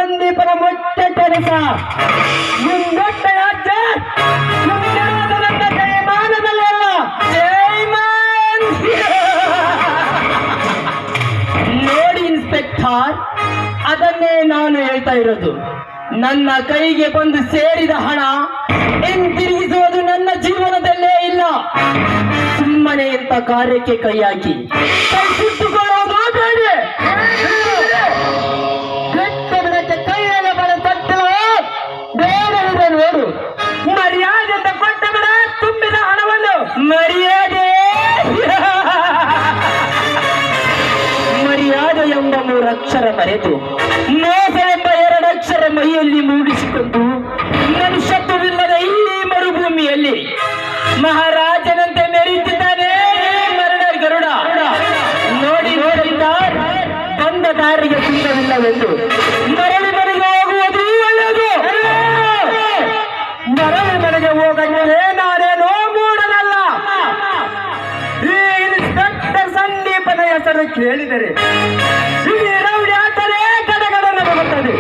ಸಂದೀಪನ ಮುಟ್ಟ ಕೆಲಸ ಮುಂದೊಟ್ಟ ರಾಜ್ಯ ನನ್ನ ಜಯಮಾನದಲ್ಲೆಲ್ಲ ಜಯಮಾನ್. ನೋಡಿ ಇನ್ಸ್ಪೆಕ್ಟರ್, ಅದನ್ನೇ ನಾನು ಹೇಳ್ತಾ ಇರೋದು. ನನ್ನ ಕೈಗೆ ಬಂದು ಸೇರಿದ ಹಣ ಹಿಂತಿರುಗಿಸುವುದು ನನ್ನ ಜೀವನದಲ್ಲೇ ಇಲ್ಲ. ಸುಮ್ಮನೆ ಇಂಥ ಕಾರ್ಯಕ್ಕೆ ಕೈ ಹಾಕಿ ಕೈ ಸುಟ್ಟುಕೊಳ್ಳೋದು ಬೇಡ. ಕೆಟ್ಟ ಬಿಡಕ್ಕೆ ಕೈಯಲ್ಲಿ ಬರ ತಟ್ಟಲು ಬೇರೆ ಇದೆ ನೋಡು. ಮರ್ಯಾದೆಯಿಂದ ಕೊಟ್ಟ ಬಿಡ ತುಂಬಿದ ಹಣವನ್ನು. ಮರ್ಯಾದೆ ಮರ್ಯಾದೆ ಎಂಬ 3 ಅಕ್ಷರ ಮರೆತು ಮೋಸ ಎಂಬ 2 ಅಕ್ಷರ ಮೈಯಲ್ಲಿ ಮೂಡಿಸಿಕೊಂಡು ಮನುಷ್ಯತ್ವವಿಲ್ಲದ ಈ ಮರುಭೂಮಿಯಲ್ಲಿ ಮಹಾರಾಜನಂತೆ ಮೆರೀತಿದ್ದಾನೆ ಮರಣ ಗರುಡ. ನೋಡಿ ಬಂದ ದಾರಿಗೆ ಸುಂದರವಿಲ್ಲವೆಂದು ಮರಳಿ ಮನೆಗೆ ಹೋಗುವುದು ಒಳ್ಳೆಯದು. ಮರಳಿ ಮನೆಗೆ ಹೋಗಂತೆ ನಾನೇನೋ ಮೂಡನಲ್ಲ. ಈ ಇನ್ಸ್ಪೆಕ್ಟರ್ ಸಂದೀಪನ ಹೆಸರು ಕೇಳಿದರೆ ರೌಡಿ ಆತನೇ ಕಡಗಡನ್ನು ಬರುತ್ತದೆ.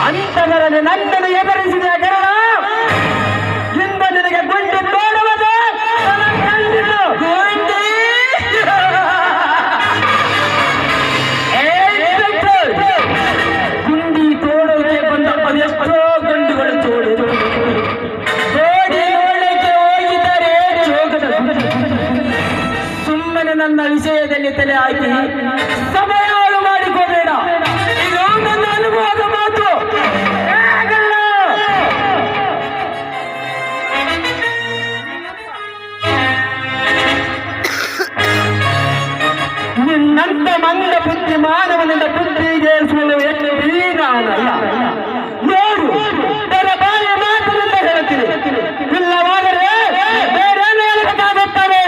ಅಂತವರನ್ನು ನನ್ನನ್ನು ಎದುರಿಸಿದ ಗರುಡ ಇಂದ ನಿನಗೆ ಗುಂಡಿ ತೋಡುವುದು ಗುಂಡಿ ತೋಡೋಕೆ ಬಂದ ಎಷ್ಟೋ ಗಂಡುಗಳು ತೋಡಿದರು. ತೋಡಿ ನೋಡಲಿಕ್ಕೆ ಹೋಗಿದ್ದಾರೆ ಜೋಗದ. ಸುಮ್ಮನೆ ನನ್ನ ವಿಷಯದಲ್ಲಿ ತಲೆ ಹಾಕಿ ಸಮಯ ಹಾಳು ಮಾಡಿಕೋಬೇಡ. ಇದು ನನ್ನ ಅನುಭವದ ಮಾತು. ನಿನ್ನಂತ ಮಂದ ಬುದ್ಧಿ ಮಾನವನಿಂದ ಬುದ್ಧಿಗೆ ವ್ಯಕ್ತಿ ನಾನಲ್ಲ. ನೋಡು, ನನ್ನ ಬಾಯ ಮಾತಿನಿಂದ ಹೇಳ್ತೀನಿ. ಇಲ್ಲವಾದರೆ ಬೇರೇನು ಹೇಳಬೇಕಾಗುತ್ತದೆ.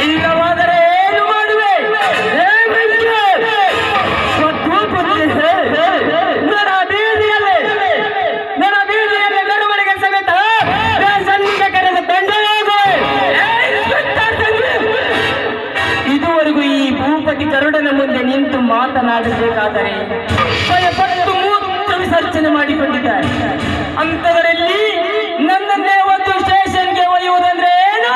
ಇಲ್ಲವಾದರೆ ಏನು ಮಾಡುವೆ? ನನ್ನ ಬೀದಿಯಲ್ಲಿ ಮೆರವಣಿಗೆ ಸಮೇತ ಇದುವರೆಗೂ ಈ ಭೂಪತಿ ಗರುಡನ ಮುಂದೆ ನಿಂತು ಮಾತನಾಡಬೇಕಾದರೆ ಭಯಪಟ್ಟು ಮೂತ್ರ ವಿಸರ್ಜನೆ ಮಾಡಿಕೊಂಡಿದ್ದಾರೆ. ಅಂತದರಲ್ಲಿ ನನ್ನನ್ನೇ ಒಂದು ಸ್ಟೇಷನ್ಗೆ ಒಯ್ಯುವುದಂದ್ರೆ ಏನು?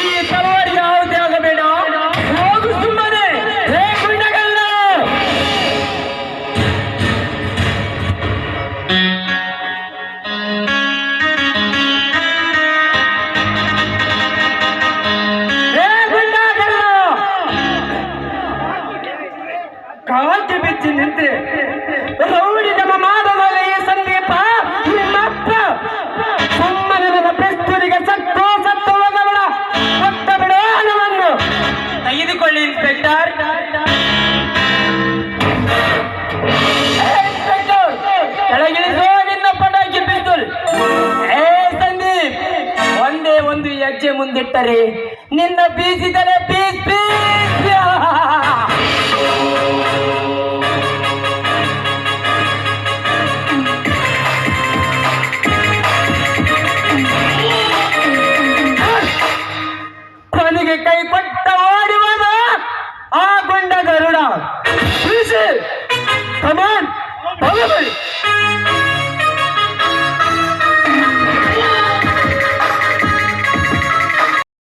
ಈ ತಲವಾರಿಗೆ ಯಾವುದೇ ಆಗಬೇಡ. ಹೋಗು ಸುಮ್ಮನೆ. ಗುಂಡಗಲ್ಲ ಕಾಲ್ಗೆ ಬಿಚ್ಚಿ ನಿಂತೆ ರೌಡಿ ನಮ್ಮ ಮಾದನಲ್ಲಿ ಈ ಸಂದೀಪ ನಿಮ್ಮಪ್ಪ ಸುಮ್ಮನೆ ನನ್ನ ಬೆಸ್ತೂರಿಗೆ ಸತ್ತು ಹೋಗಬೇಡ. ಕೊಟ್ಟ ಬಿಡು ಹಣವನ್ನು. ತೆಗೆದುಕೊಳ್ಳಿ ಇನ್ಸ್ಪೆಕ್ಟರ್. ಕೆಳಗಿಳಿಸೋ ನಿನ್ನ ಪಟಾಕಿ ಪಿಸ್ತೂಲ್. ಸಂದೀಪ್, ಒಂದೇ ಒಂದು ಹೆಜ್ಜೆ ಮುಂದಿಟ್ಟರೆ ನಿನ್ನ ಬೀಸಿದರೆ ಪೀಸ್ ಪೀಸ್.